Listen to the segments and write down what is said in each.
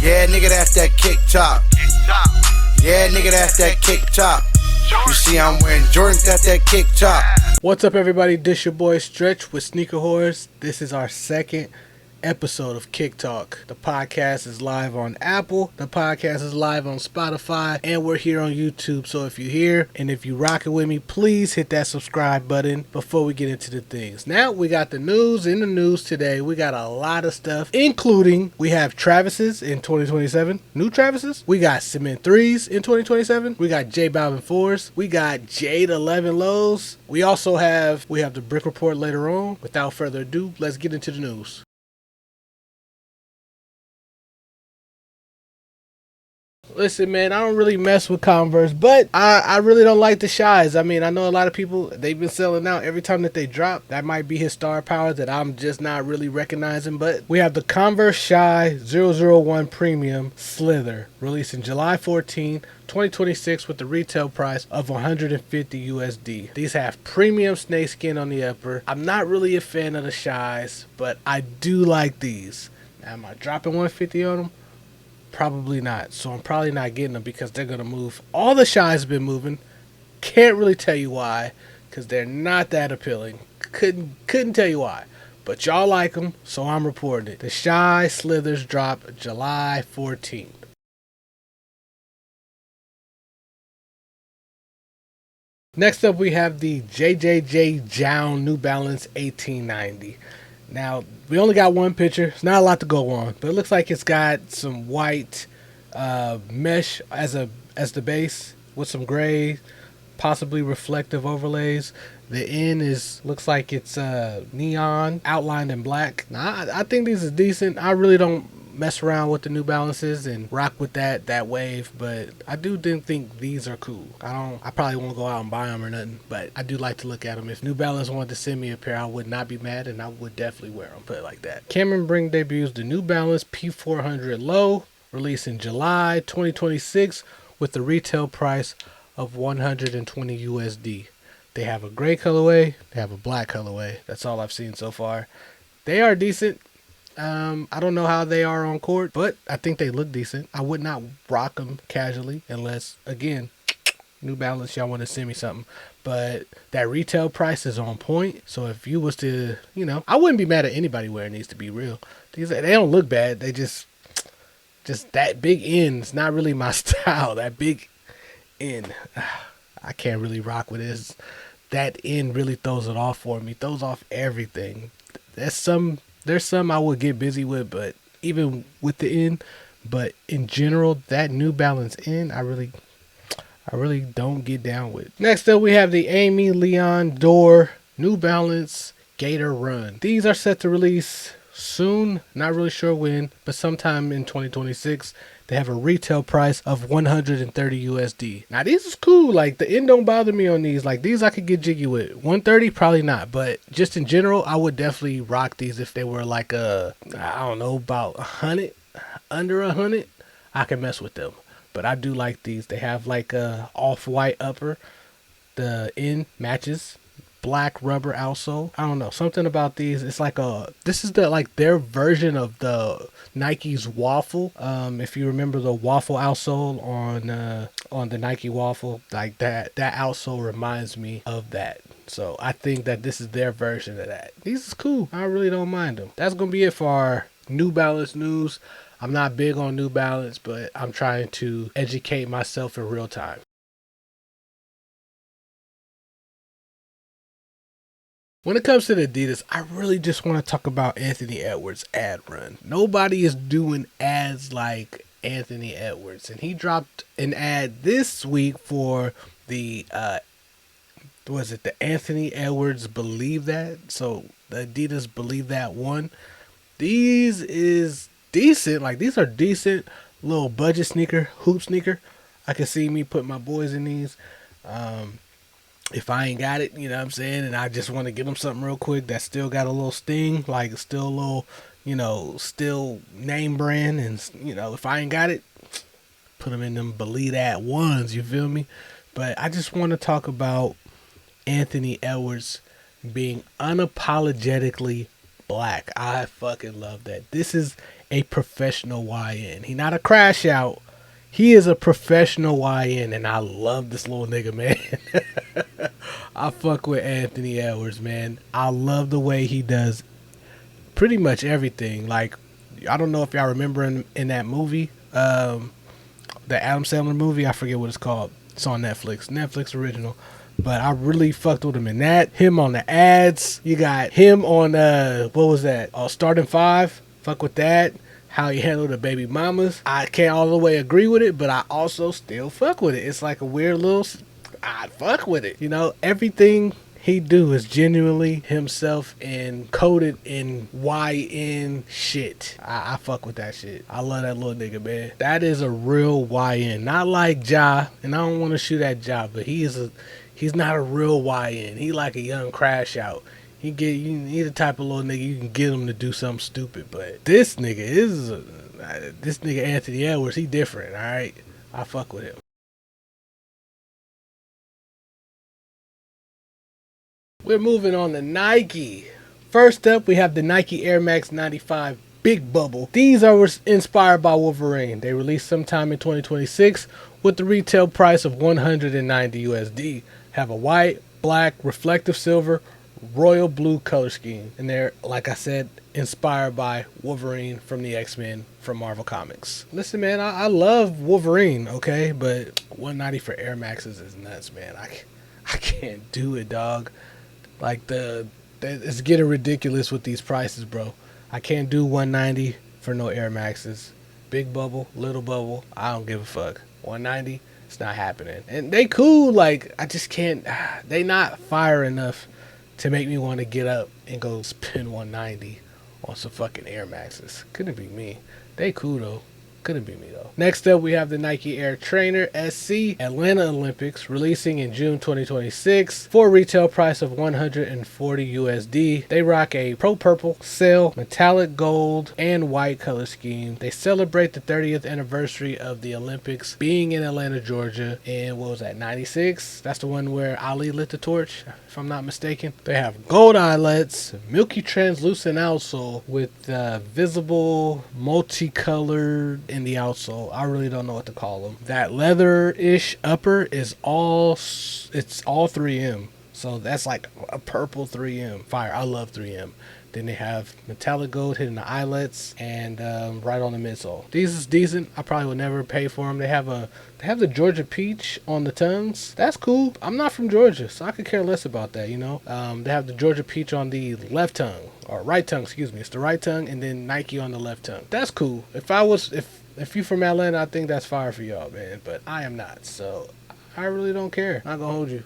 Yeah, nigga, that's that KickTalk. Yeah, nigga, that's that KickTalk. You see, I'm wearing Jordans, that's that KickTalk. What's up, everybody? This your boy Stretch with Sneaker Horrors. This is our second episode of KickTalk. The podcast is live on Apple, the podcast is live on Spotify, and we're here on YouTube. So if you're here and if you rocking with me, please hit that subscribe button before we get into the things. Now we got the news. In the news today, we got a lot of stuff, including we have Travis's in 2027, new Travis's. We got Cement 3s in 2027. We got J Balvin 4s. We got Jade 11 lows. We also have the Brink report later on. Without further ado, let's get into the news. Listen, man, I don't really mess with Converse, but I really don't like the Shais. I mean, I know a lot of people, they've been selling out every time that they drop. That might be his star power that I'm just not really recognizing, but we have the Converse Shai 001 Premium Slither, releasing July 14, 2026 with the retail price of 150 USD. These have premium snakeskin on the upper. I'm not really a fan of the Shais, but I do like these. Now, am I dropping 150 on them? Probably not. So I'm probably not getting them because they're going to move. All the Shai's been moving. Can't really tell you why because they're not that appealing. Couldn't tell you why. But y'all like them, so I'm reporting it. The Shai Slithers drop July 14th. Next up, we have the JJJJound New Balance 1890. Now, we only got one picture. It's not a lot to go on, but it looks like it's got some white mesh as the base with some gray, possibly reflective overlays. The end looks like it's neon outlined in black. Now, I think these are decent. I really don't mess around with the New Balances and rock with that wave, but I do think these are cool. I probably won't go out and buy them or nothing, but I do like to look at them. If New Balance wanted to send me a pair, I would not be mad and I would definitely wear them, put it like that. Cameron Brink debuts the New Balance P400 Low, released in July 2026 with the retail price of 120 USD. They have a gray colorway, they have a black colorway. That's all I've seen so far. They are decent. I don't know how they are on court, but I think they look decent. I would not rock them casually unless, again, New Balance, y'all want to send me something. But that retail price is on point. So if you was to, I wouldn't be mad at anybody wearing these, to be real. They don't look bad. They just that big end is not really my style. That big end, I can't really rock with this. That end really throws it off for me. Throws off everything. There's some I would get busy with, but even with the end, but in general, that New Balance end, I really don't get down with. Next up, we have the Aimé Dore New Balance Gator Run. These are set to release soon, not really sure when, but sometime in 2026. They have a retail price of 130 USD. Now these is cool. Like the end don't bother me on these. Like these I could get jiggy with. 130 probably not, but just in general, I would definitely rock these if they were like I don't know, about 100, under 100. I can mess with them. But I do like these. They have like a off-white upper. The end matches. Black rubber outsole. I don't know, something about these. It's like this is their version of the Nike's waffle. If you remember the waffle outsole on the Nike waffle, like that outsole reminds me of that. So I think that this is their version of that. These is cool. I really don't mind them. That's gonna be it for our New Balance news. I'm not big on New Balance, but I'm trying to educate myself in real time. When it comes to the Adidas, I really just want to talk about Anthony Edwards' ad run. Nobody is doing ads like Anthony Edwards. And he dropped an ad this week for the, the Anthony Edwards Believe That? So the Adidas Believe That one. These is decent. Like these are decent little budget sneaker, hoop sneaker. I can see me put my boys in these. If I ain't got it, you know what I'm saying, and I just want to get them something real quick that still got a little sting, like still a little, still name brand, and, if I ain't got it, put them in them Believe That ones, you feel me? But I just want to talk about Anthony Edwards being unapologetically black. I fucking love that. This is a professional YN. He not a crash out. He is a professional YN, and I love this little nigga, man. I fuck with Anthony Edwards, man. I love the way he does pretty much everything. Like, I don't know if y'all remember in that movie, the Adam Sandler movie. I forget what it's called. It's on Netflix original. But I really fucked with him in that. Him on the ads. You got him on, what was that? Starting Five. Fuck with that. How he handled the baby mamas. I can't all the way agree with it, but I also still fuck with it. It's like a weird little, I fuck with it. You know, everything he do is genuinely himself and coded in YN shit. I fuck with that shit. I love that little nigga, man. That is a real YN. Not like Ja, and I don't want to shoot at Ja, but he's not a real YN. He like a young crash out. He the type of little nigga you can get him to do something stupid, but this nigga Anthony Edwards, he different, all right? I fuck with him. We're moving on to Nike. First up, we have the Nike Air Max 95 Big Bubble. These are inspired by Wolverine. They released sometime in 2026 with the retail price of $190 USD. Have a white, black, reflective silver, royal blue color scheme, and they're, like I said, inspired by Wolverine from the X-Men from Marvel Comics. Listen, man, I love Wolverine, okay, but 190 for Air Maxes is nuts, man. I can't do it, dog. Like, it's getting ridiculous with these prices, bro. I can't do 190 for no Air Maxes. Big bubble, little bubble, I don't give a fuck. 190, it's not happening. And they cool, like, I just can't, they not fire enough to make me want to get up and go spend 190 on some fucking Air Maxes. Couldn't be me. They cool though. Couldn't be me though. Next up, we have the Nike Air Trainer SC Atlanta Olympics, releasing in June 2026 for a retail price of $140 USD. They rock a pro purple, sail, metallic gold, and white color scheme. They celebrate the 30th anniversary of the Olympics being in Atlanta, Georgia, in, what was that, 96? That's the one where Ali lit the torch, if I'm not mistaken. They have gold eyelets, milky translucent outsole with visible multicolored in the outsole. I really don't know what to call them. That leather-ish upper is all 3M. So that's like a purple 3M. Fire. I love 3M. Then they have metallic gold hitting the eyelets and right on the midsole. These is decent. I probably would never pay for them. They have the Georgia peach on the tongues. That's cool. I'm not from Georgia, so I could care less about that, you know. They have the Georgia peach on the left tongue, or right tongue, excuse me. It's the right tongue, and then Nike on the left tongue. That's cool. If you from Atlanta, I think that's fire for y'all, man. But I am not, so I really don't care. I'm not gonna hold you.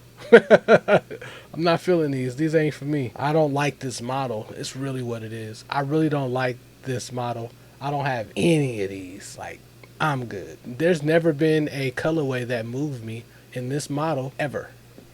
I'm not feeling these. These ain't for me. I don't like this model. It's really what it is. I really don't like this model. I don't have any of these. Like, I'm good. There's never been a colorway that moved me in this model ever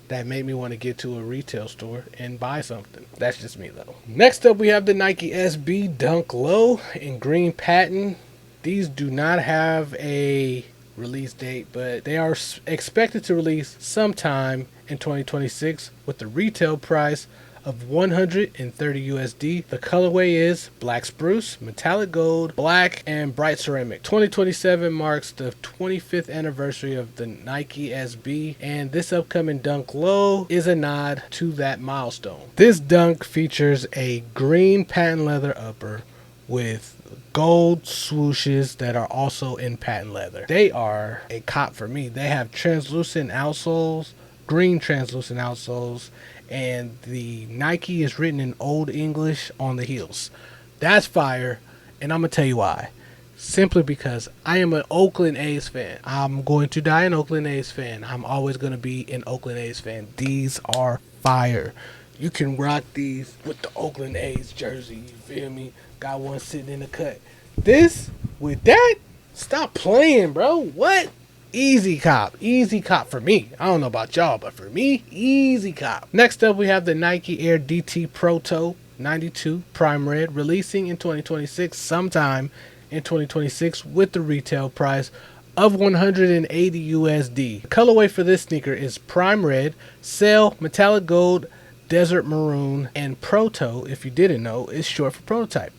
that made me want to get to a retail store and buy something. That's just me though. Next up, we have the Nike SB Dunk Low in green patent. These do not have a release date, but they are expected to release sometime in 2026 with the retail price of $130 USD. The colorway is black spruce, metallic gold, black, and bright ceramic. 2027 marks the 25th anniversary of the Nike SB, and this upcoming Dunk Low is a nod to that milestone. This dunk features a green patent leather upper with gold swooshes that are also in patent leather. They are a cop for me. They have translucent outsoles, green translucent outsoles, and the Nike is written in Old English on the heels. That's fire, and I'm gonna tell you why. Simply because I am an Oakland A's fan. I'm going to die an Oakland A's fan. I'm always gonna be an Oakland A's fan. These are fire. You can rock these with the Oakland A's jersey, you feel me? Got one sitting in the cut. This with that? Stop playing, bro. What? Easy cop. Easy cop for me. I don't know about y'all, but for me, easy cop. Next up, we have the Nike Air DT Proto 92 Prime Red, releasing in 2026, sometime in 2026, with the retail price of $180 USD. The colorway for this sneaker is Prime Red, Sail, Metallic Gold, Desert Maroon, and Proto, if you didn't know, is short for prototype.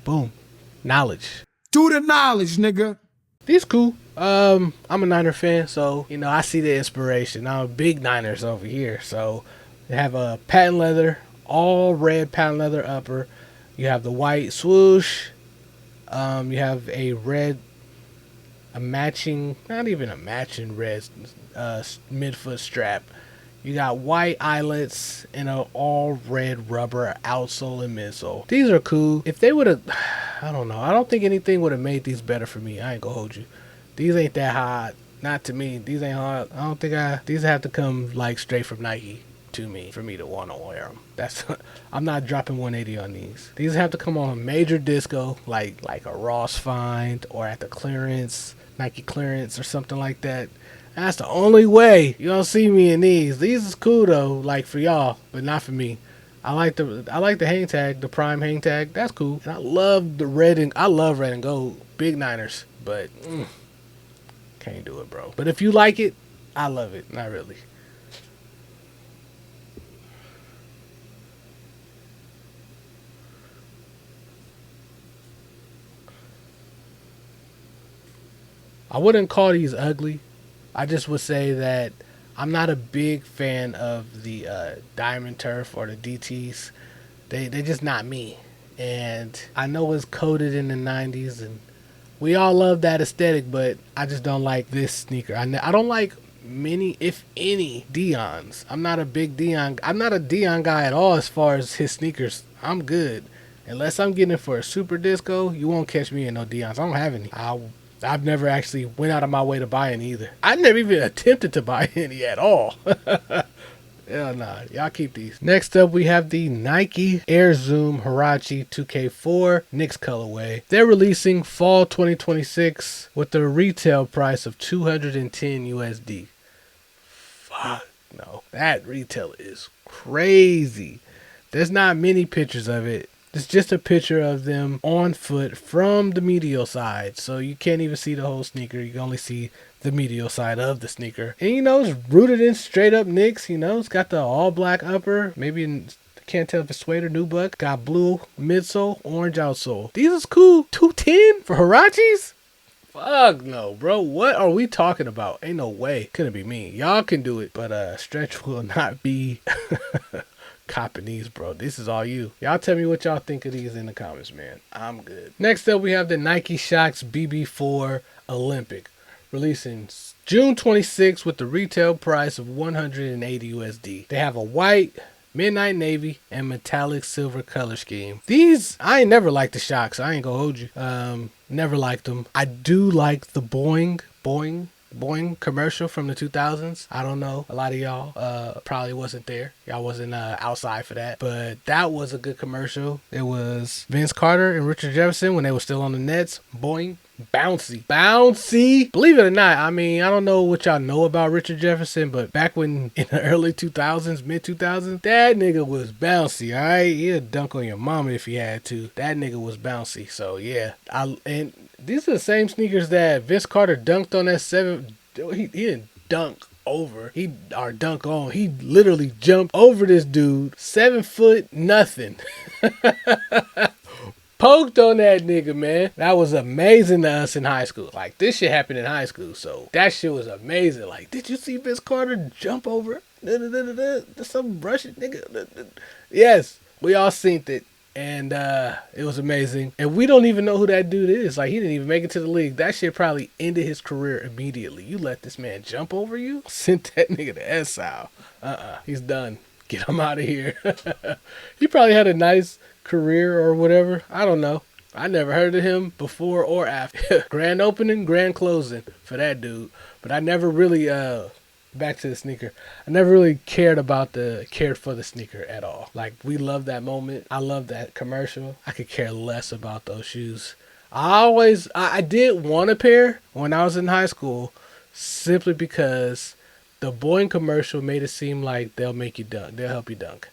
Boom. Knowledge. Do the knowledge, nigga. These cool. I'm a Niner fan, so I see the inspiration. I'm a big Niners over here, so they have a patent leather, all red patent leather upper. You have the white swoosh. You have a matching, not even a matching red midfoot strap. You got white eyelets and an all red rubber outsole and midsole. These are cool. If they would have, I don't know. I don't think anything would have made these better for me. I ain't gonna hold you. These ain't that hot. Not to me. These ain't hot. I don't think these have to come like straight from Nike to me for me to want to wear them. I'm not dropping 180 on these. These have to come on a major disco like a Ross find or at the clearance, Nike clearance or something like that. That's the only way you don't see me in these. These is cool though, like for y'all, but not for me. I like the hang tag, the prime hang tag. That's cool. And I love red and gold. Big Niners, but can't do it, bro. But if you like it, I love it. Not really. I wouldn't call these ugly. I just would say that I'm not a big fan of the Diamond Turf or the DTs. They're just not me. And I know it's coded in the 90s, and we all love that aesthetic, but I just don't like this sneaker. I don't like many, if any, Dion's. I'm not a Dion guy at all as far as his sneakers. I'm good. Unless I'm getting it for a super disco, you won't catch me in no Dion's. I don't have any. I've never actually went out of my way to buy any either. I never even attempted to buy any at all. Hell nah. Y'all keep these. Next up, we have the Nike Air Zoom Huarache 2K4 Knicks colorway. They're releasing fall 2026 with a retail price of $210 USD. Fuck no. That retail is crazy. There's not many pictures of it. It's just a picture of them on foot from the medial side. So you can't even see the whole sneaker. You can only see the medial side of the sneaker. And it's rooted in straight up Knicks. It's got the all black upper. Maybe can't tell if it's suede or nubuck. Got blue midsole, orange outsole. These is cool. 210 for Huaraches? Fuck no, bro. What are we talking about? Ain't no way. Couldn't be me. Y'all can do it. But Stretch will not be copping these, bro. This is all you. Y'all tell me what y'all think of these in the comments, man. I'm good. Next up, we have the Nike Shox BB4 Olympic, releasing June 26th with the retail price of $180 USD. They have a white, midnight navy, and metallic silver color scheme. These, I ain't never liked the Shox. I ain't gonna hold you. Never liked them. I do like the Boing commercial from the 2000s. I don't know. A lot of y'all probably wasn't there. Y'all wasn't outside for that. But that was a good commercial. It was Vince Carter and Richard Jefferson when they were still on the Nets. Boing. Bouncy. Believe it or not, I don't know what y'all know about Richard Jefferson, but back when in the early 2000s, mid 2000s, that nigga was bouncy, all right? He'd dunk on your mama if he had to. That nigga was bouncy. So yeah, and these are the same sneakers that Vince Carter dunked on that 7. He didn't dunk over. He literally jumped over this dude, 7 foot nothing. Poked on that nigga, man. That was amazing to us in high school. Like, this shit happened in high school, so that shit was amazing. Like, did you see Vince Carter jump over? Some Russian nigga. Yes, we all seen it, and it was amazing. And we don't even know who that dude is. Like, he didn't even make it to the league. That shit probably ended his career immediately. You let this man jump over you? Sent that nigga to SL. He's done. Get him out of here. He probably had a nice career or whatever. I don't know. I never heard of him before or after. Grand opening, grand closing for that dude. But I never really back to the sneaker. I never really cared for the sneaker at all. Like, we love that moment. I love that commercial. I could care less about those shoes. I did want a pair when I was in high school, simply because the Boeing commercial made it seem like they'll make you dunk. They'll help you dunk.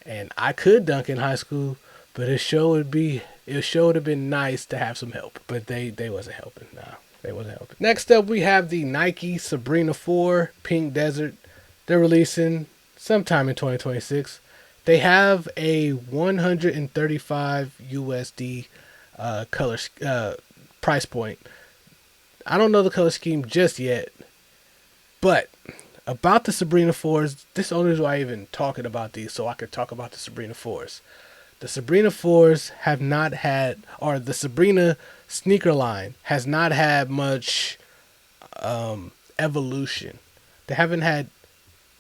And I could dunk in high school, but it sure would have been nice to have some help. But they wasn't helping. No, they wasn't helping. Next up, we have the Nike Sabrina 4 Pink Desert. They're releasing sometime in 2026. They have a $135 USD color price point. I don't know the color scheme just yet, but about the Sabrina 4s, this only is why I'm even talking about these, so I could talk about the Sabrina 4s. The Sabrina 4s have not had, or the Sabrina sneaker line has not had much evolution. They haven't had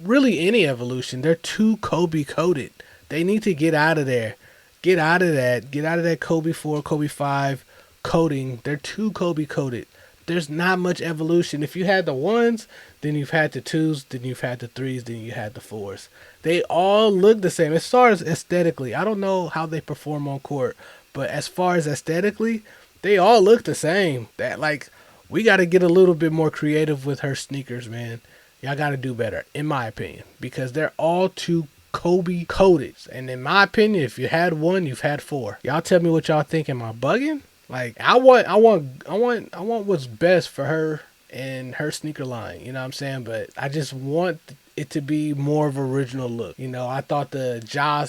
really any evolution. They're too Kobe coated. They need to get out of there. Get out of that. Get out of that Kobe 4, Kobe 5 coating. They're too Kobe coated. There's not much evolution. If you had the 1s, then you've had the 2s, then you've had the 3s, then you had the 4s. They all look the same. As far as aesthetically, I don't know how they perform on court, but as far as aesthetically, they all look the same. That, like, we got to get a little bit more creative with her sneakers, man. Y'all got to do better, in my opinion, because they're all too Kobe coated. And in my opinion, if you had 1, you've had 4. Y'all tell me what y'all think. Am I bugging? Like, I want what's best for her and her sneaker line. You know what I'm saying? But I just want it to be more of an original look. You know, I thought the jaw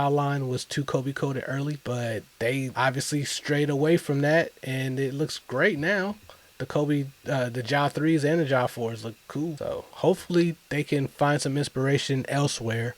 line was too Kobe coated early, but they obviously strayed away from that, and it looks great now. The Kobe, the jaw 3s and the jaw 4s look cool. So hopefully they can find some inspiration elsewhere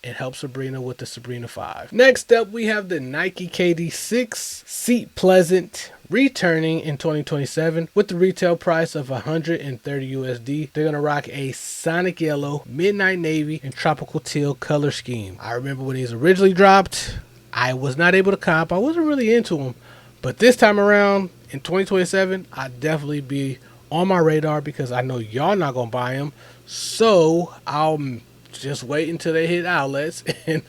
and help Sabrina with the Sabrina 5. Next up, we have the Nike KD6 Seat Pleasant returning in 2027 with the retail price of $130 USD. They're gonna rock a Sonic Yellow, Midnight Navy, and Tropical Teal color scheme. I remember when these originally dropped, I was not able to cop. I wasn't really into them, but this time around in 2027, I'd definitely be on my radar because I know y'all not gonna buy them. So I'll just wait until they hit outlets and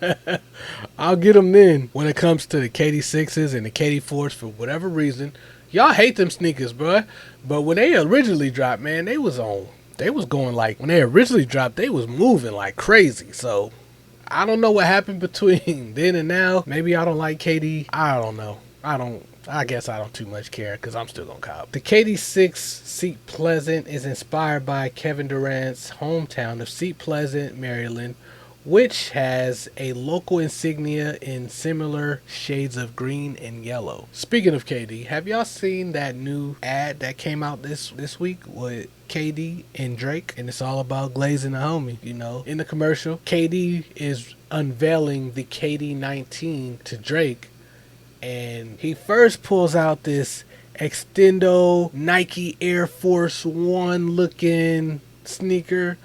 I'll get them then. When it comes to the KD6s and the KD4s, for whatever reason, y'all hate them sneakers, bro. But when they originally dropped, man, they was going like, when they originally dropped, they was moving like crazy. So I don't know what happened between then and now. Maybe I don't like KD. I don't know. I guess I don't too much care because I'm still going to cop. The KD6 Seat Pleasant is inspired by Kevin Durant's hometown of Seat Pleasant, Maryland, which has a local insignia in similar shades of green and yellow. Speaking of KD, have y'all seen that new ad that came out this week with KD and Drake? And it's all about glazing a homie, you know. In the commercial, KD is unveiling the KD19 to Drake. And he first pulls out this Extendo Nike Air Force One looking sneaker.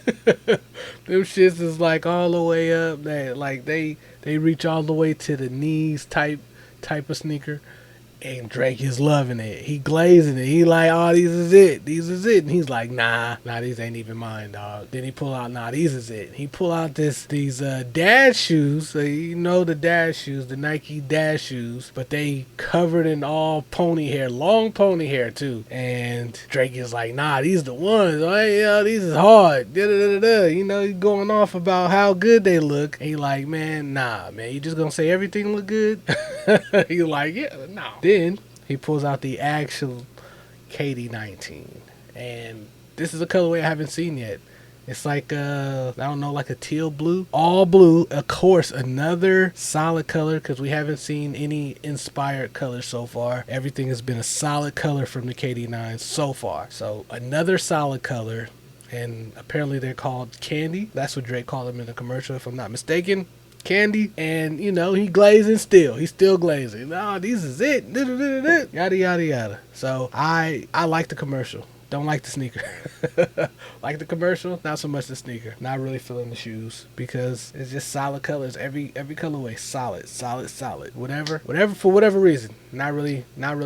Them shits is like all the way up. They reach all the way to the knees type of sneaker. And Drake is loving it. He glazing it. He like, oh, these is it. And he's like, nah, these ain't even mine, dog. Then he pull out, nah, these is it. He pull out these dad shoes. So you know the dad shoes, the Nike dad shoes, but they covered in all pony hair, long pony hair too. And Drake is like, nah, these the ones. Oh, yeah, these is hard. Da-da-da-da-da. You know, he's going off about how good they look. And he like, man, nah, man, you just gonna say everything look good? He like, yeah, no. Then he pulls out the actual KD19, and this is a colorway I haven't seen yet. It's like I don't know, like a teal blue, all blue. Of course, another solid color because we haven't seen any inspired colors so far. Everything has been a solid color from the KD9 so far. So another solid color, and apparently they're called Candy. That's what Drake called them in the commercial, if I'm not mistaken. Candy. And you know, he's still glazing. Oh, these is it. Yada yada yada. So I like the commercial, don't like the sneaker. Like the commercial, not so much the sneaker. Not really feeling the shoes because it's just solid colors. Every colorway solid. Whatever for whatever reason, not really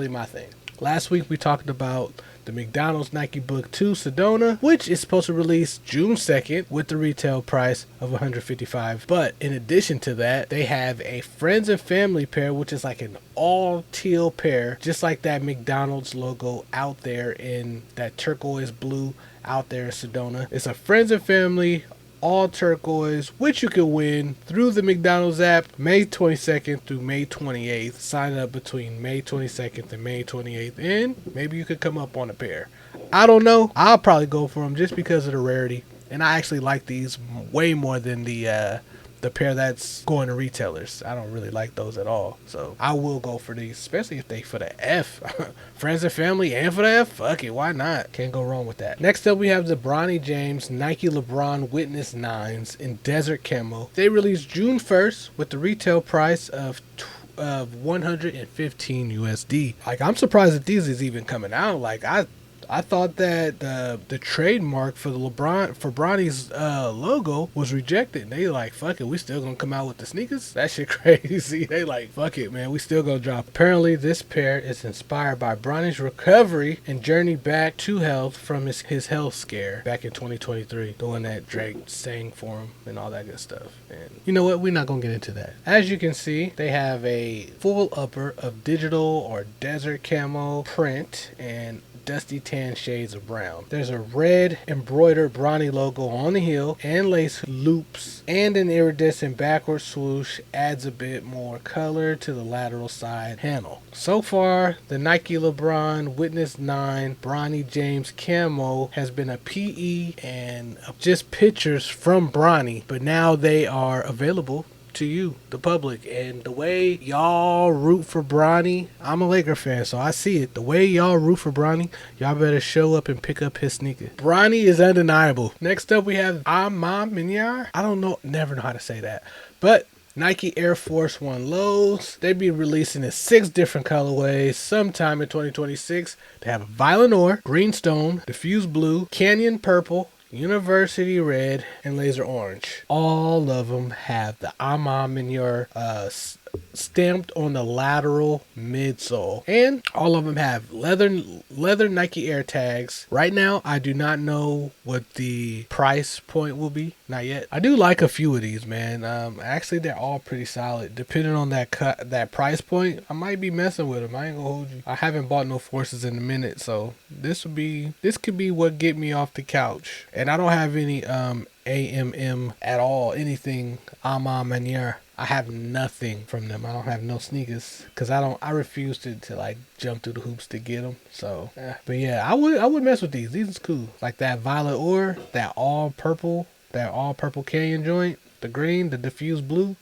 my thing. Last week we talked about the McDonald's Nike Book 2 Sedona, which is supposed to release June 2nd with the retail price of $155. But in addition to that, they have a friends and family pair, which is like an all teal pair, just like that McDonald's logo out there in that turquoise blue out there in Sedona. It's a friends and family all turquoise, which you can win through the McDonald's app May 22nd through May 28th. Sign up between May 22nd and May 28th, and maybe you could come up on a pair. I don't know. I'll probably go for them just because of the rarity, and I actually like these way more than the the pair that's going to retailers. I don't really like those at all. So I will go for these, especially if they for the F. Friends and family and for the F, fuck it, why not? Can't go wrong with that. Next up, we have the Bronny James Nike LeBron Witness 9s in Desert Camo. They released June 1st with the retail price of 115 USD. Like, I'm surprised that these is even coming out. Like, I thought that the trademark for the Bronny's logo was rejected. And they like, fuck it, we still gonna come out with the sneakers? That shit crazy. They like, fuck it, man, we still gonna drop. Apparently, this pair is inspired by Bronny's recovery and journey back to health from his health scare back in 2023. The one that Drake sang for him and all that good stuff. And you know what? We're not gonna get into that. As you can see, they have a full upper of digital or desert camo print and dusty tan shades of brown. There's a red embroidered Bronny logo on the heel and lace loops, and an iridescent backward swoosh adds a bit more color to the lateral side panel. So far, the Nike LeBron Witness 9 Bronny James Camo has been a PE and just pictures from Bronny, but now they are available to you, the public. And the way y'all root for Bronny, I'm a Laker fan, so I see it. The way y'all root for Bronny, y'all better show up and pick up his sneaker. Bronny is undeniable. Next up, we have Maniére. I don't know, never know how to say that, but Nike Air Force One lows. They be releasing in 6 different colorways sometime in 2026. They have Violet Ore, Greenstone, Diffuse Blue, Canyon Purple, University Red, and Laser Orange. All of them have the Maniére stamped on the lateral midsole, and all of them have leather Nike Air tags. Right now, I do not know what the price point will be. Not yet. I do like a few of these, man. Actually, they're all pretty solid. Depending on that price point, I might be messing with them. I ain't gonna hold you. I haven't bought no Forces in a minute, so this could be what get me off the couch. And I don't have any AMM at all. Anything Maniére. I have nothing from them. I don't have no sneakers because I refuse to like jump through the hoops to get them. So, but yeah, I would mess with these. These is cool. Like that Violet Ore, that all purple Canyon joint, the green, the diffuse blue.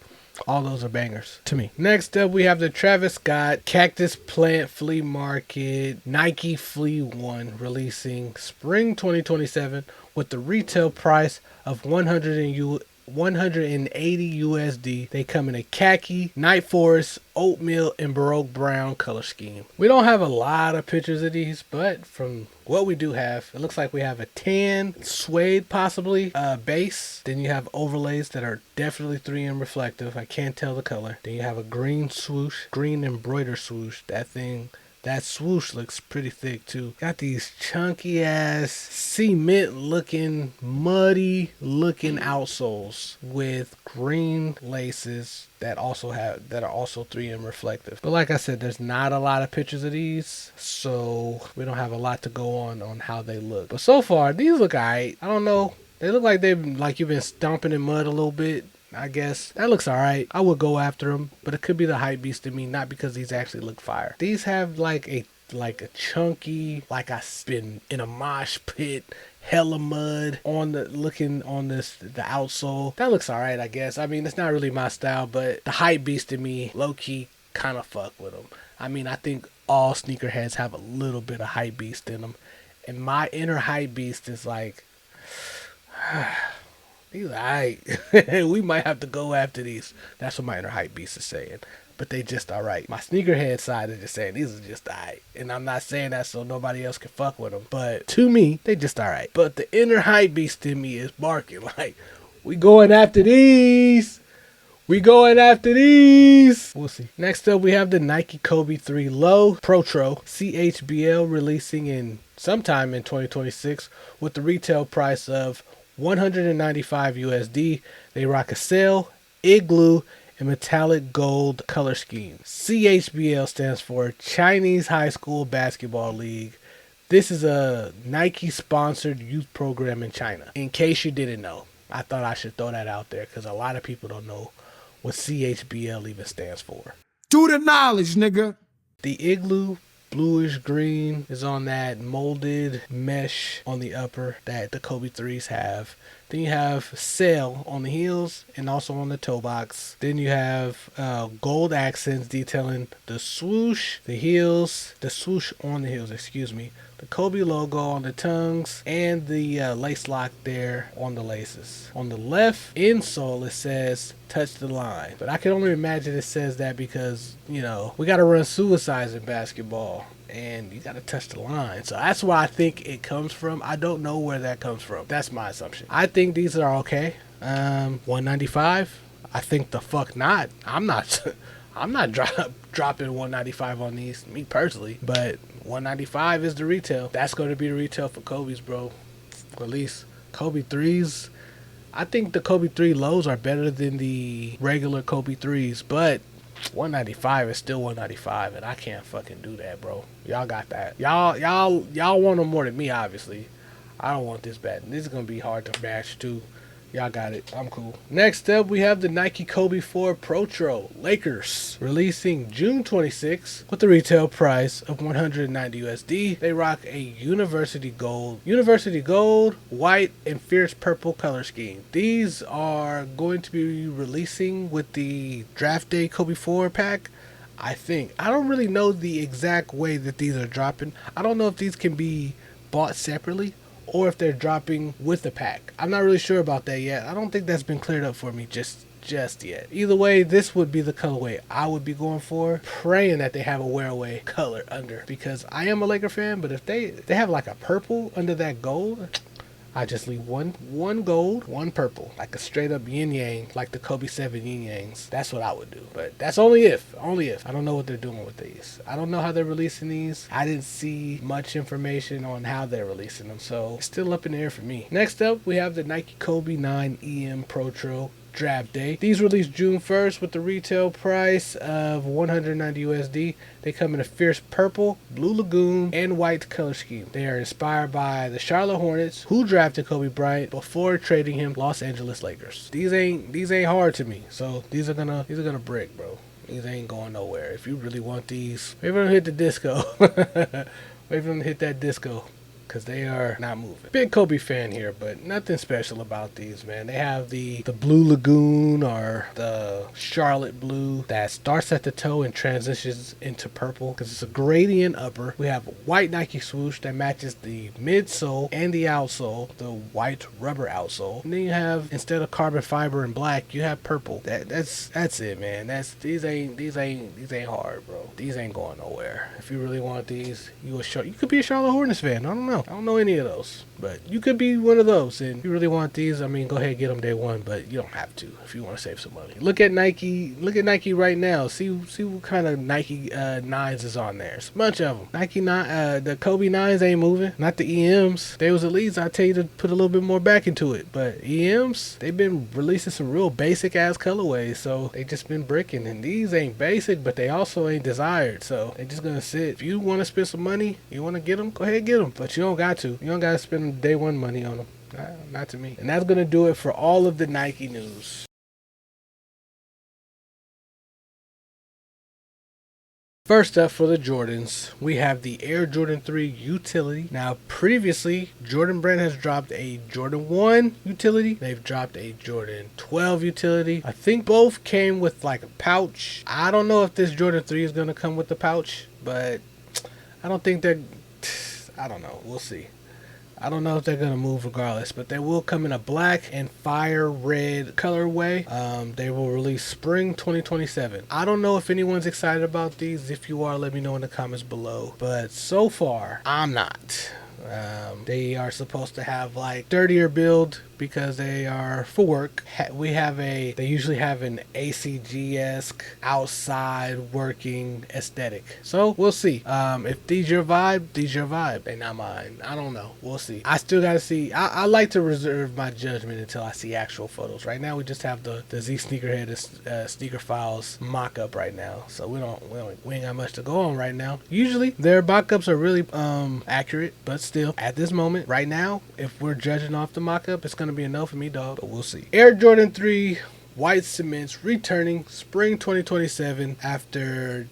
All those are bangers to me. Next up, we have the Travis Scott Cactus Plant Flea Market Nike Flea 1 releasing spring 2027 with the retail price of 180 USD. They come in a khaki, night forest, oatmeal, and baroque brown color scheme. We don't have a lot of pictures of these, but from what we do have, it looks like we have a tan suede possibly base. Then you have overlays that are definitely 3M reflective. I can't tell the color. Then you have a green swoosh, green embroidered swoosh. That swoosh looks pretty thick too. Got these chunky ass cement looking, muddy looking outsoles with green laces that are also 3M reflective. But like I said, there's not a lot of pictures of these, so we don't have a lot to go on how they look. But so far, these look alright. I don't know. They look like you've been stomping in mud a little bit. I guess that looks alright. I would go after them, but it could be the hype beast in me, not because these actually look fire. These have like a chunky, like I've been in a mosh pit, hella mud on the outsole. That looks alright, I guess. I mean, it's not really my style, but the hype beast in me, low key, kind of fuck with them. I mean, I think all sneakerheads have a little bit of hype beast in them, and my inner hype beast is like. These alright. We might have to go after these. That's what my inner hype beast is saying. But they just alright. My sneakerhead side is just saying these are just alright. And I'm not saying that so nobody else can fuck with them. But to me, they just alright. But the inner hype beast in me is barking like, we going after these. We going after these. We'll see. Next up, we have the Nike Kobe 3 Low Protro CHBL releasing in sometime in 2026 with the retail price of 195 USD. They rock a sail, igloo, and metallic gold color scheme. CHBL stands for Chinese High School Basketball League. This is a Nike sponsored youth program in China. In case you didn't know, I thought I should throw that out there because a lot of people don't know what CHBL even stands for. Do the knowledge, nigga. The igloo bluish green is on that molded mesh on the upper that the Kobe 3s have. Then you have sail on the heels and also on the toe box. Then you have gold accents detailing the swoosh, the heels, the swoosh on the heels, excuse me. The Kobe logo on the tongues and the lace lock there on the laces. On the left insole it says touch the line. But I can only imagine it says that because, you know, we got to run suicides in basketball. And you got to touch the line. So that's where I think it comes from. I don't know where that comes from. That's my assumption. I think these are okay. 195. I think the fuck not. I'm not dropping 195 on these, me personally. But 195 is the retail. That's going to be the retail for Kobe's, bro. At least Kobe 3s. I think the Kobe 3 lows are better than the regular Kobe 3s. But 195 is still 195, and I can't fucking do that, bro. Y'all got that. Y'all want them more than me, obviously. I don't want this bad. This is gonna be hard to match too. Y'all got it. I'm cool. Next up, we have the Nike Kobe 4 Protro Lakers, releasing June 26 with the retail price of 190 USD. They rock a university gold, white, and fierce purple color scheme. These are going to be releasing with the Draft Day Kobe 4 pack. I think. I don't really know the exact way that these are dropping. I don't know if these can be bought separately or if they're dropping with the pack. I'm not really sure about that yet. I don't think that's been cleared up for me just yet. Either way, this would be the colorway I would be going for, praying that they have a wear away color under, because I am a Laker fan, but if they have like a purple under that gold, I just leave one gold, one purple, like a straight up yin yang, like the Kobe 7 yin yangs. That's what I would do. But that's only if. I don't know what they're doing with these. I don't know how they're releasing these. I didn't see much information on how they're releasing them, so it's still up in the air for me. Next up, we have the Nike Kobe 9 EM Protro Draft Day. These released June 1st with the retail price of 190 USD. They come in a fierce purple, blue lagoon, and white color scheme. They are inspired by the Charlotte Hornets, who drafted Kobe Bryant before trading him Los Angeles Lakers. These ain't hard to me, so these are gonna brick, bro. These ain't going nowhere. If you really want these, wait for them to hit the disco. Wait for them to hit that disco, because they are not moving. Big Kobe fan here, but nothing special about these, man. They have the blue lagoon or the Charlotte blue that starts at the toe and transitions into purple because it's a gradient upper. We have a white Nike swoosh that matches the midsole and the outsole, the white rubber outsole. And then you have, instead of carbon fiber and black, you have purple. That's it, man. These ain't hard, bro. These ain't going nowhere. If you really want these, you could be a Charlotte Hornets fan. I don't know. I don't know any of those, but you could be one of those. And if you really want these, I mean, go ahead and get them day one, but you don't have to if you want to save some money. Look at Nike right now. See what kind of Nike 9s is on there. It's a bunch of them. Nike 9, the Kobe 9s ain't moving. Not the EMs. They was elites. I tell you to put a little bit more back into it. But EMs, they've been releasing some real basic ass colorways, so they just been bricking. And these ain't basic, but they also ain't desired. So they just gonna sit. If you want to spend some money, you want to get them, go ahead and get them. But you don't got to. You don't got to spend day one money on them. Not to me. And that's going to do it for all of the Nike news. First up for the Jordans, we have the Air Jordan 3 Utility. Now, previously, Jordan Brand has dropped a Jordan 1 Utility. They've dropped a Jordan 12 Utility. I think both came with like a pouch. I don't know if this Jordan 3 is going to come with the pouch, but I don't think they're... I don't know. We'll see. I don't know if they're going to move regardless, but they will come in a black and fire red colorway. They will release spring 2027. I don't know if anyone's excited about these. If you are, let me know in the comments below. But so far, I'm not. They are supposed to have like 30-year build because they are for work. They usually have an ACG-esque outside working aesthetic. So we'll see. If these your vibe, they not mine. I don't know. We'll see. I still gotta see. I like to reserve my judgment until I see actual photos. Right now we just have the Z Sneakerhead Sneaker Files mock-up right now. So we ain't got much to go on right now. Usually their mock-ups are really accurate, but still at this moment right now, if we're judging off the mock-up, it's gonna be a no for me, dog, but we'll see. Air Jordan 3 White Cements returning spring 2027 after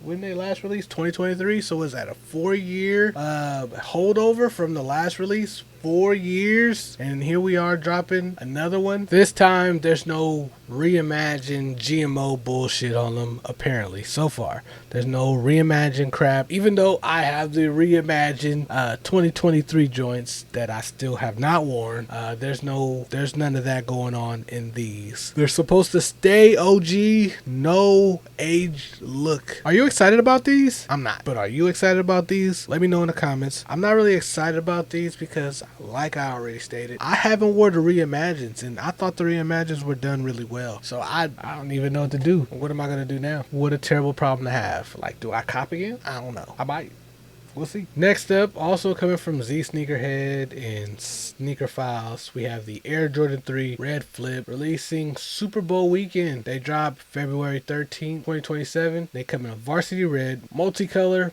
when they last released 2023. So was that a 4-year holdover from the last release? 4 years, and here we are dropping another one. This time there's no reimagined GMO bullshit on them, apparently. So far there's no reimagined crap, even though I have the reimagined 2023 joints that I still have not worn. There's none of that going on in these. They're supposed to stay OG, no age look. Are you excited about these? I'm not, but are you excited about these? Let me know in the comments. I'm not really excited about these because, like I already stated, I haven't worn the reimagines, and I thought the reimagines were done really well. So I don't even know what to do. What am I gonna do now? What a terrible problem to have. Like, do I cop again? I don't know. I might. We'll see. Next up, also coming from Z Sneakerhead and Sneaker Files, we have the Air Jordan 3 Red Flip releasing Super Bowl weekend. They drop February 13th, 2027. They come in a varsity red, multicolor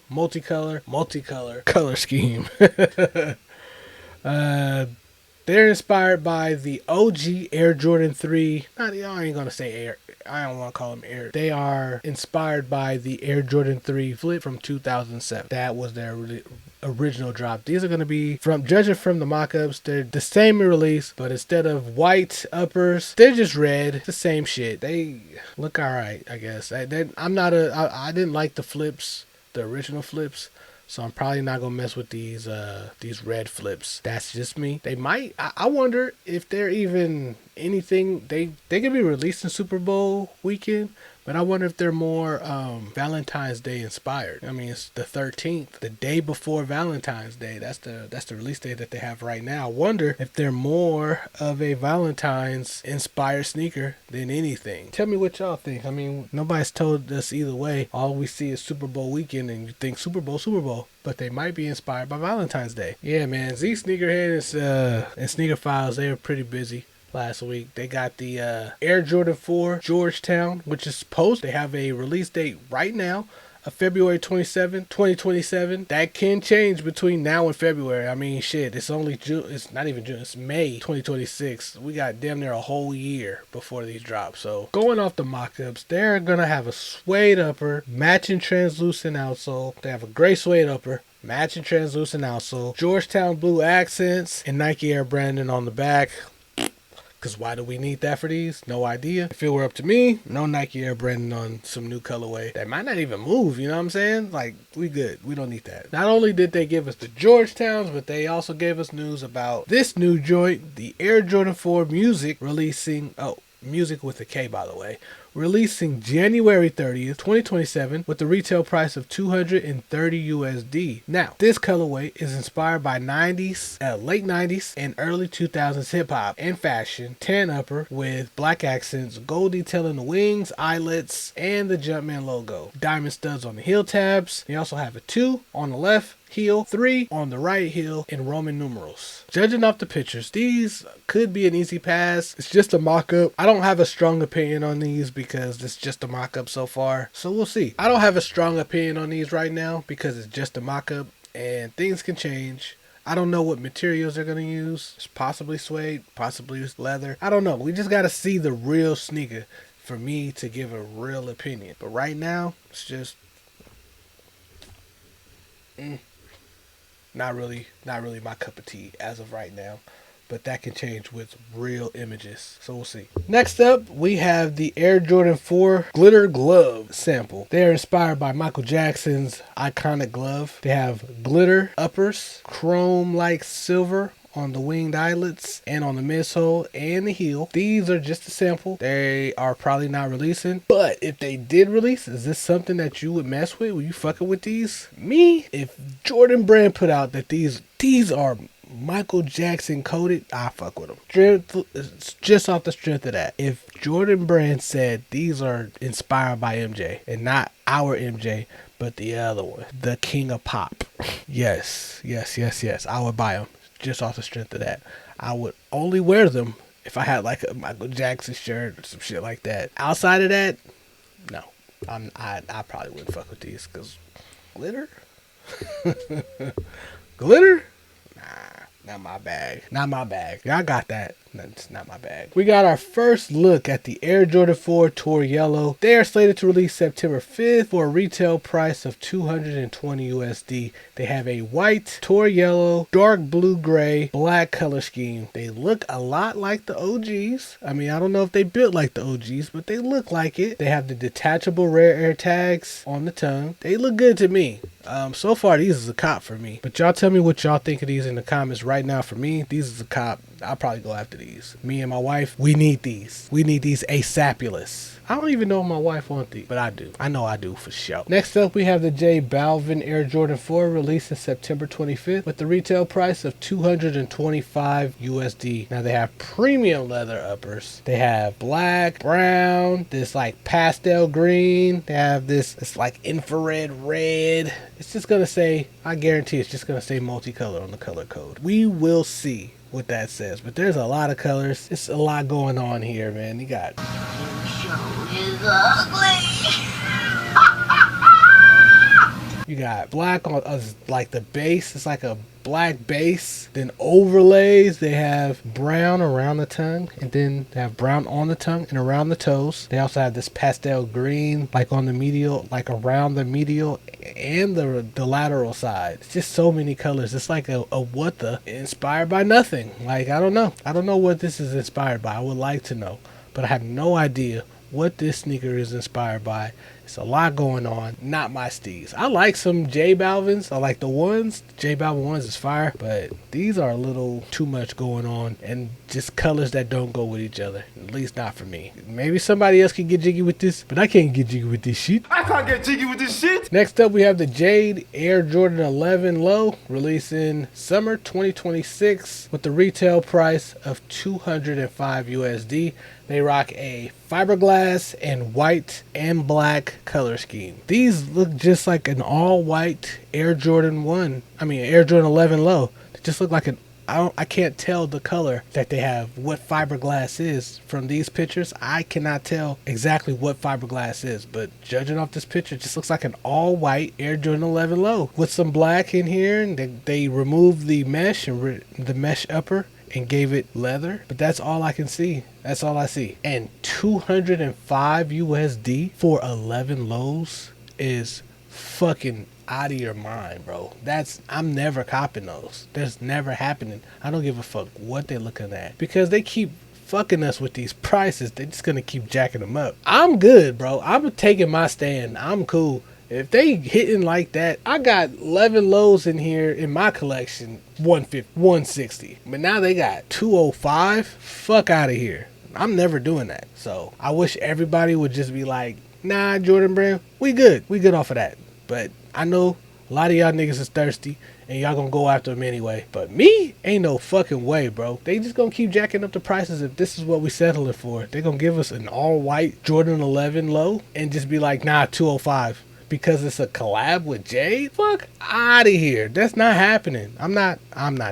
color scheme. They're inspired by the OG Air Jordan 3. I ain't gonna say Air. I don't want to call them Air. They are inspired by the Air Jordan 3 Flip from 2007. That was their original drop. These are going to be, judging from the mock-ups, they're the same release, but instead of white uppers, they're just red. It's the same shit. They look alright, I guess. I didn't like the flips, the original flips. So I'm probably not gonna mess with these red flips. That's just me. They might. I wonder if they're even anything. They could be released in Super Bowl weekend, but I wonder if they're more Valentine's Day inspired. I mean, it's the 13th, the day before Valentine's Day. That's the release date that they have right now. I wonder if they're more of a Valentine's inspired sneaker than anything. Tell me what y'all think. I mean, nobody's told us either way. All we see is Super Bowl weekend, and you think Super Bowl. But they might be inspired by Valentine's Day. Yeah, man. Z Sneakerhead and Sneaker Files, they were pretty busy last week. They got the Air Jordan 4 Georgetown, which is supposed to have a release date right now of February 27, 2027. That can change between now and February. I mean, shit, it's only June. It's not even June. It's May 2026. We got damn near a whole year before these drop. So going off the mock-ups, they're going to have a suede upper, matching translucent outsole. They have a gray suede upper, matching translucent outsole, Georgetown blue accents, and Nike Air branding on the back. Because why do we need that for these? No idea. If it were up to me, no Nike Air branding on some new colorway. That might not even move, you know what I'm saying? Like, we good. We don't need that. Not only did they give us the Georgetowns, but they also gave us news about this new joint, the Air Jordan 4 Musik, releasing... Musik with a K, by the way. Releasing January 30th, 2027 with the retail price of $230 USD. Now, this colorway is inspired by late 90s and early 2000s hip hop and fashion. Tan upper with black accents, gold detail in the wings, eyelets, and the Jumpman logo. Diamond studs on the heel tabs. They also have a 2 on the left heel, 3 on the right heel in Roman numerals. Judging off the pictures, these could be an easy pass. It's just a mock-up. I don't have a strong opinion on these because it's just a mock-up so far. So we'll see. I don't have a strong opinion on these right now because it's just a mock-up and things can change. I don't know what materials they're going to use. It's possibly suede, possibly leather. I don't know. We just got to see the real sneaker for me to give a real opinion. But right now, it's just... Not really my cup of tea as of right now, but that can change with real images, so we'll see. Next up, we have the Air Jordan 4 Glitter Glove sample. They are inspired by Michael Jackson's iconic glove. They have glitter uppers, chrome-like silver on the winged eyelets and on the midsole and the heel. These are just a sample. They are probably not releasing, but if they did release, is this something that you would mess with? Were you fucking with these? Me? If Jordan Brand put out that these are Michael Jackson coated, I fuck with them. Just off the strength of that. If Jordan Brand said these are inspired by MJ and not our MJ, but the other one, the King of Pop. Yes. I would buy them. Just off the strength of that. I would only wear them if I had like a Michael Jackson shirt or some shit like that. Outside of that, no. I probably wouldn't fuck with these because glitter? Glitter? Not my bag. Not my bag. Y'all got that. That's not my bag. We got our first look at the Air Jordan 4 Tour Yellow. They are slated to release September 5th for a retail price of $220 USD. They have a white, Tour Yellow, dark blue gray, black color scheme. They look a lot like the OGs. I mean, I don't know if they built like the OGs, but they look like it. They have the detachable rare air tags on the tongue. They look good to me. So far, these is a cop for me. But y'all tell me what y'all think of these in the comments right now. For me, these is a cop. I'll probably go after these. Me and my wife, we need these. We need these ASAPulous. I don't even know if my wife wants these, but I do. I know I do for sure. Next up, we have the Balvin Air Jordan 4 released in September 25th with the retail price of $225 USD. Now they have premium leather uppers. They have black, brown, this like pastel green. They have this, it's like infrared red. It's just gonna say, I guarantee it's just gonna say multicolor on the color code. We will see what that says, but there's a lot of colors. It's a lot going on here, man. You got is ugly. You got black on like the base. It's like a black base. Then overlays. They have brown around the tongue, and then they have brown on the tongue and around the toes. They also have this pastel green, like on the medial, like around the medial and the lateral side. It's just so many colors. It's like a what the, inspired by nothing. Like I don't know what this is inspired by. I would like to know, but I have no idea what this sneaker is inspired by. It's a lot going on. Not my steez. I like some J Balvins. I like the ones. J Balvin ones is fire, but these are a little too much going on and just colors that don't go with each other. At least not for me. Maybe somebody else can get jiggy with this, but I can't get jiggy with this shit. I can't get jiggy with this shit. Next up, we have the JAIDE Air Jordan 11 Low, releasing summer 2026 with the retail price of $205 USD. They rock a fiberglass and white and black color scheme. These look just like an all white Air Jordan 11 Low. They just look like I can't tell the color that they have, what fiberglass is from these pictures. I cannot tell exactly what fiberglass is, but judging off this picture, it just looks like an all white Air Jordan 11 Low with some black in here, and they removed the mesh and the mesh upper and gave it leather, but that's all I can see. That's all I see. And $205 USD for 11 lows is fucking out of your mind, bro. I'm never copping those. That's never happening. I don't give a fuck what they're looking at, because they keep fucking us with these prices. They're just gonna keep jacking them up. I'm good, bro. I'm taking my stand. I'm cool. If they hitting like that, I got 11 lows in here in my collection, 150, 160. But now they got 205. Fuck out of here. I'm never doing that. So I wish everybody would just be like, nah, Jordan Brand, we good. We good off of that. But I know a lot of y'all niggas is thirsty and y'all gonna go after them anyway. But me, ain't no fucking way, bro. They just gonna keep jacking up the prices if this is what we settling for. They gonna give us an all white Jordan 11 low and just be like, nah, 205. Because it's a collab with JAIDE? Fuck out of here. That's not happening. I'm not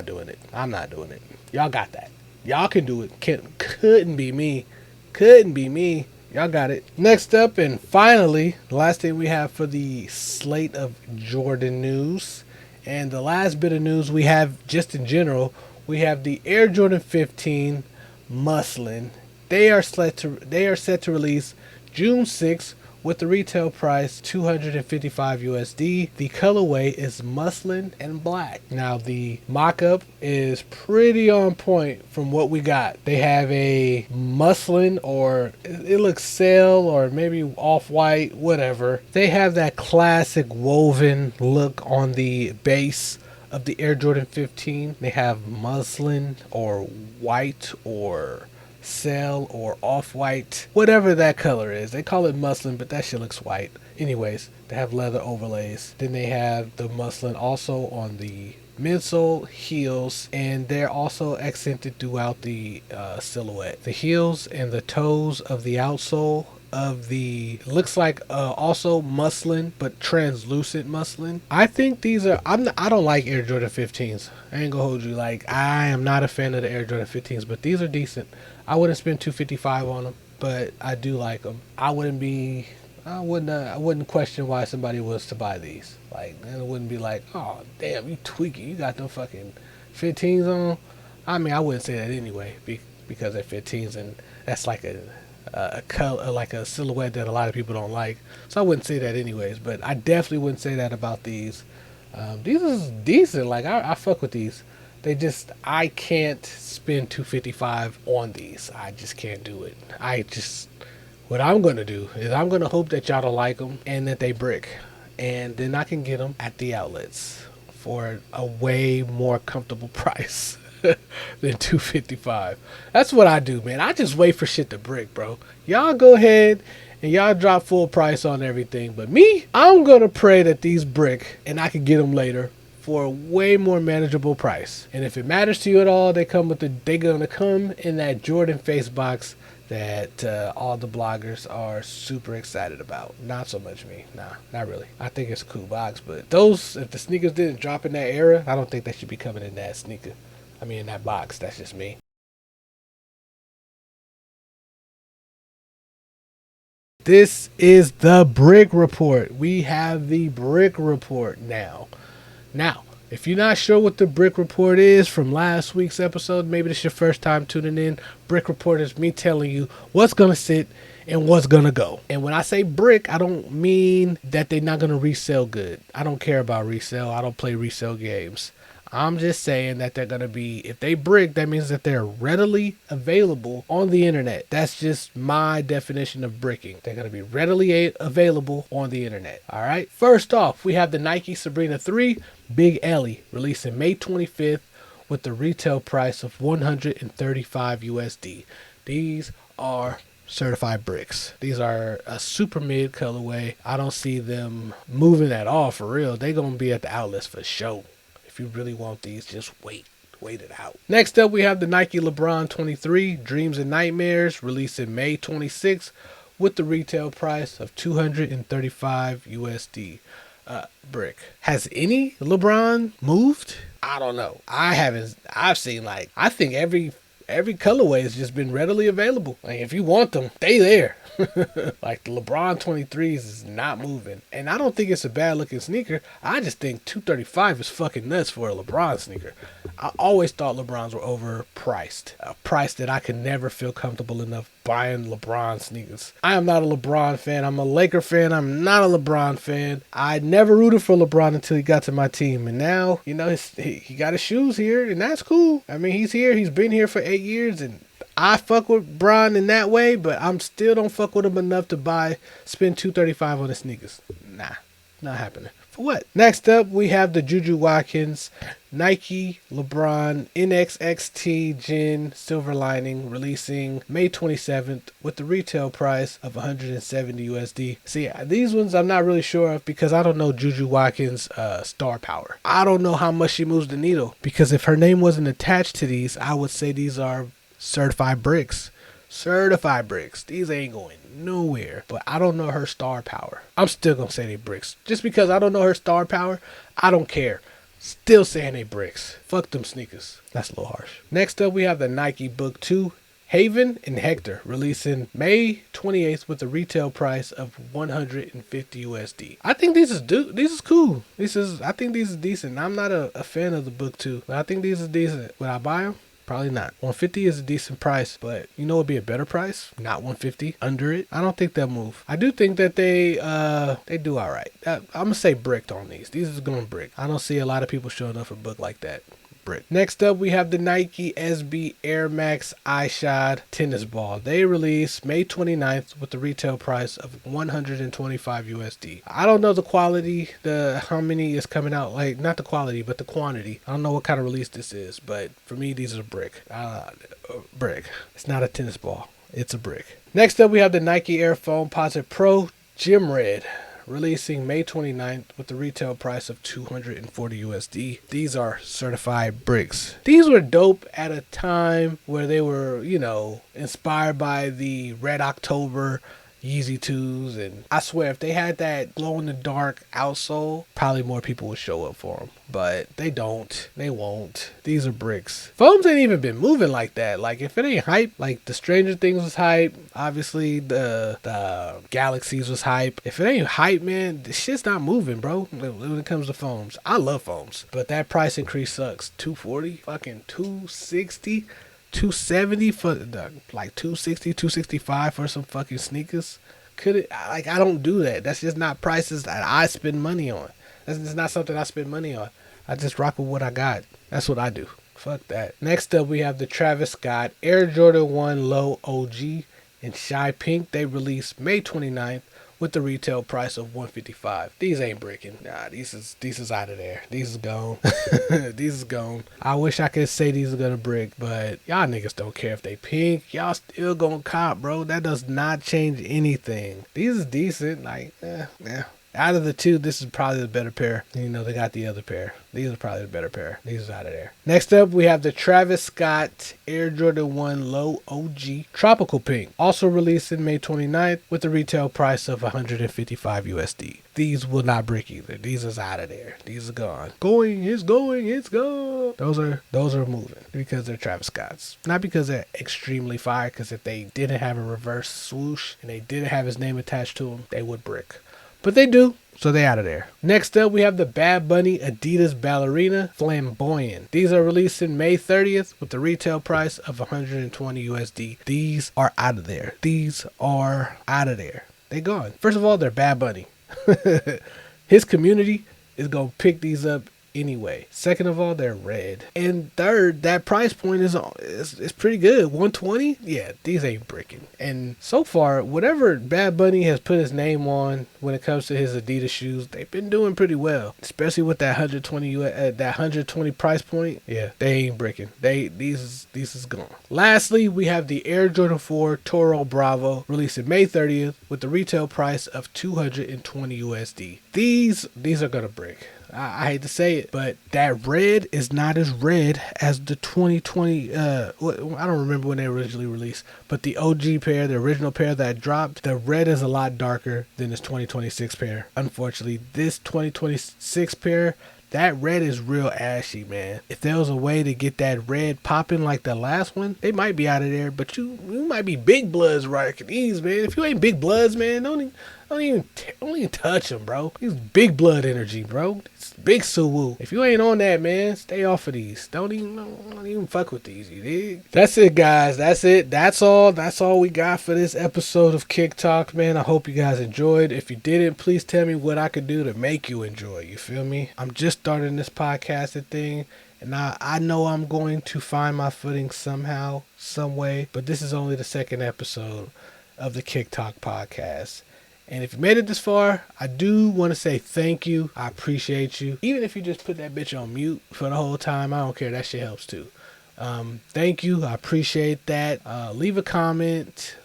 doing it. I'm not doing it. Y'all got that. Y'all can do it. Couldn't be me. Couldn't be me. Y'all got it. Next up, and finally, the last thing we have for the slate of Jordan news, and the last bit of news we have just in general, we have the Air Jordan 15 Muslin. They are set to release June 6th. With the retail price $255 USD. The colorway is muslin and black. Now the mock-up is pretty on point from what we got. They have a muslin, or it looks sail or maybe off-white, whatever. They have that classic woven look on the base of the Air Jordan 15. They have muslin or white or sail or off-white, whatever that color is. They call it muslin, but that shit looks white. Anyways, they have leather overlays. Then they have the muslin also on the midsole, heels, and they're also accented throughout the silhouette. The heels and the toes of the outsole of the, looks like also muslin, but translucent muslin. I think these are, I don't like Air Jordan 15s. I ain't gonna hold you. Like, I am not a fan of the Air Jordan 15s, but these are decent. I wouldn't spend $255 on them, but I do like them. I wouldn't question why somebody was to buy these. Like, it wouldn't be like, oh damn, you tweaking, you got them fucking 15s on. I mean, I wouldn't say that anyway, because they're 15s, and that's like a color, like a silhouette that a lot of people don't like. So I wouldn't say that anyways. But I definitely wouldn't say that about these. These is decent. Like I fuck with these. I can't spend $255 on these. I just can't do it. What I'm gonna do is I'm gonna hope that y'all don't like them and that they brick, and then I can get them at the outlets for a way more comfortable price than $255. That's what I do, man. I just wait for shit to brick, bro. Y'all go ahead and y'all drop full price on everything, but me, I'm gonna pray that these brick and I can get them later for a way more manageable price. And if it matters to you at all, they're gonna come in that Jordan face box that all the bloggers are super excited about. Not so much me. Nah, not really. I think it's a cool box, but if the sneakers didn't drop in that era, I don't think they should be coming in that in that box. That's just me. This is the brick report. We have the brick report now. Now, if you're not sure what the brick report is from last week's episode, maybe this is your first time tuning in. Brick report is me telling you what's going to sit and what's going to go. And when I say brick, I don't mean that they're not going to resell good. I don't care about resale. I don't play resale games. I'm just saying that they're going to be, if they brick, that means that they're readily available on the internet. That's just my definition of bricking. They're going to be readily available on the internet. All right. First off, we have the Nike Sabrina 3 Big Ellie releasing May 25th with the retail price of $135 USD. These are certified bricks. These are a super mid colorway. I don't see them moving at all for real. They're going to be at the outlets for sure. If you really want these, just wait it out. Next up, we have the Nike LeBron 23 Dreams and Nightmares releasing May 26th with the retail price of $235 USD. Brick. Has any LeBron moved? I don't know. I've seen I think every colorway has just been readily available. Like if you want them, they there. Like the LeBron 23s is not moving. And I don't think it's a bad looking sneaker. I just think $235 is fucking nuts for a LeBron sneaker. I always thought LeBrons were overpriced. A price that I could never feel comfortable enough buying LeBron sneakers. I am not a LeBron fan. I'm a Laker fan. I'm not a LeBron fan. I never rooted for LeBron until he got to my team. And now, he got his shoes here, and that's cool. I mean, he's here. He's been here for 8 years, and I fuck with Bron in that way, but I'm still don't fuck with him enough to spend $235 on his sneakers. Nah, not happening. For what? Next up, we have the Juju Watkins Nike LeBron NXXT Gen Silver Lining releasing May 27th with the retail price of $170 USD. See, these ones I'm not really sure of because I don't know Juju Watkins' star power. I don't know how much she moves the needle because if her name wasn't attached to these, I would say these are certified bricks. Certified bricks. These ain't going nowhere. But I don't know her star power. I'm still gonna say they bricks. Just because I don't know her star power, I don't care. Still saying they bricks. Fuck them sneakers. That's a little harsh. Next up, we have the Nike Book 2 Haven and Hector releasing May 28th with a retail price of $150 USD. I think these is cool. I think these is decent. I'm not a fan of the Book 2, but I think these is decent. Would I buy them? Probably not. $150 is a decent price, but you know what would be a better price? Not $150. Under it. I don't think they'll move. I do think that they do all right. I'm gonna say bricked on these. These is going brick. I don't see a lot of people showing up for a book like that. Brick. Next up, we have the Nike SB Air Max iShod tennis ball. They released May 29th with the retail price of $125 USD. I don't know the quality, how many is coming out. Like, not the quality, but the quantity. I don't know what kind of release this is, but for me, these are brick. Brick. It's not a tennis ball. It's a brick. Next up, we have the Nike Air Foamposite Pro Gym Red, releasing May 29th with the retail price of $240 USD. These are certified bricks. These were dope at a time where they were, inspired by the Red October Yeezy 2s, and I swear if they had that glow in the dark outsole, probably more people would show up for them. But they don't. They won't. These are bricks. Foams ain't even been moving like that. Like if it ain't hype, like the Stranger Things was hype. Obviously the Galaxies was hype. If it ain't hype, man, the shit's not moving, bro. When it comes to foams, I love foams, but that price increase sucks. $240, fucking $260. $270 for like $260, $265 for some fucking sneakers. I don't do that. That's just not prices that I spend money on. That's just not something I spend money on. I just rock with what I got. That's what I do. Fuck that. Next up, we have the Travis Scott Air Jordan 1 Low OG in Shai Pink. They released May 29th with the retail price of $155. These ain't breaking. Nah, these is out of there. These is gone. These is gone. I wish I could say these are gonna brick, but y'all niggas don't care if they pink. Y'all still gonna cop, bro. That does not change anything. These is decent. Like, yeah. Out of the two, this is probably the better pair. You know, they got the other pair. These are probably the better pair. These are out of there. Next up, we have the Travis Scott Air Jordan 1 Low OG Tropical Pink. Also released in May 29th with a retail price of $155 USD. These will not break either. These is out of there. These are gone. It's gone. Those are moving because they're Travis Scott's. Not because they're extremely fire, because if they didn't have a reverse swoosh and they didn't have his name attached to them, they would brick. But they do, so they out of there. Next up, we have the Bad Bunny Adidas Ballerina Flamboyant. These are released in May 30th with the retail price of $120 USD. These are out of there. These are out of there. They gone. First of all, they're Bad Bunny. His community is going to pick these up anyway. Second of all, they're red. And third, that price point is pretty good. $120? Yeah, these ain't breaking. And so far, whatever Bad Bunny has put his name on when it comes to his Adidas shoes, they've been doing pretty well. Especially with that 120 price point. Yeah, they ain't breaking. These is gone. Lastly, we have the Air Jordan 4 Toro Bravo released in May 30th with the retail price of $220 USD. These are gonna break. I hate to say it, but that red is not as red as the 2020. I don't remember when they originally released, but the OG pair, the original pair that dropped, the red is a lot darker than this 2026 pair. Unfortunately, this 2026 pair, that red is real ashy, man. If there was a way to get that red popping like the last one, they might be out of there, but you might be big bloods rocking these, man. If you ain't big bloods, man, don't even touch them, bro. These big blood energy, bro. It's big suwoo. If you ain't on that, man, stay off of these. Don't even fuck with these, you dig? That's it, guys. That's it. That's all we got for this episode of Kick Talk, man. I hope you guys enjoyed. If you didn't, please tell me what I could do to make you enjoy. You feel me? I'm just starting this podcasting thing, and I know I'm going to find my footing somehow, some way, but this is only the second episode of the Kick Talk Podcast. And if you made it this far, I do want to say thank you. I appreciate you. Even if you just put that bitch on mute for the whole time, I don't care. That shit helps too. Thank you. I appreciate that. Leave a comment.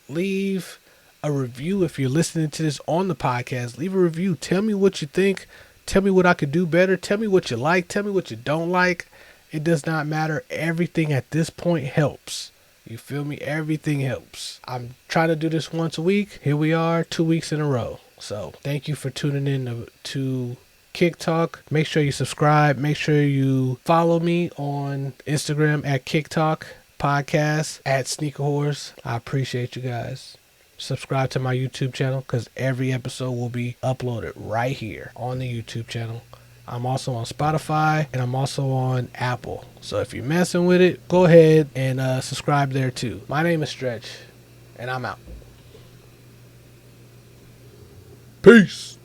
Leave a review if you're listening to this on the podcast. Leave a review. Tell me what you think. Tell me what I could do better. Tell me what you like. Tell me what you don't like. It does not matter. Everything at this point helps. You feel me? Everything helps. I'm trying to do this once a week. Here we are, 2 weeks in a row. So thank you for tuning in to Kick Talk. Make sure you subscribe. Make sure you follow me on Instagram at KickTalk Podcast, at Sneaker Horse. I appreciate you guys. Subscribe to my YouTube channel because every episode will be uploaded right here on the YouTube channel. I'm also on Spotify, and I'm also on Apple. So if you're messing with it, go ahead and subscribe there too. My name is Stretch, and I'm out. Peace.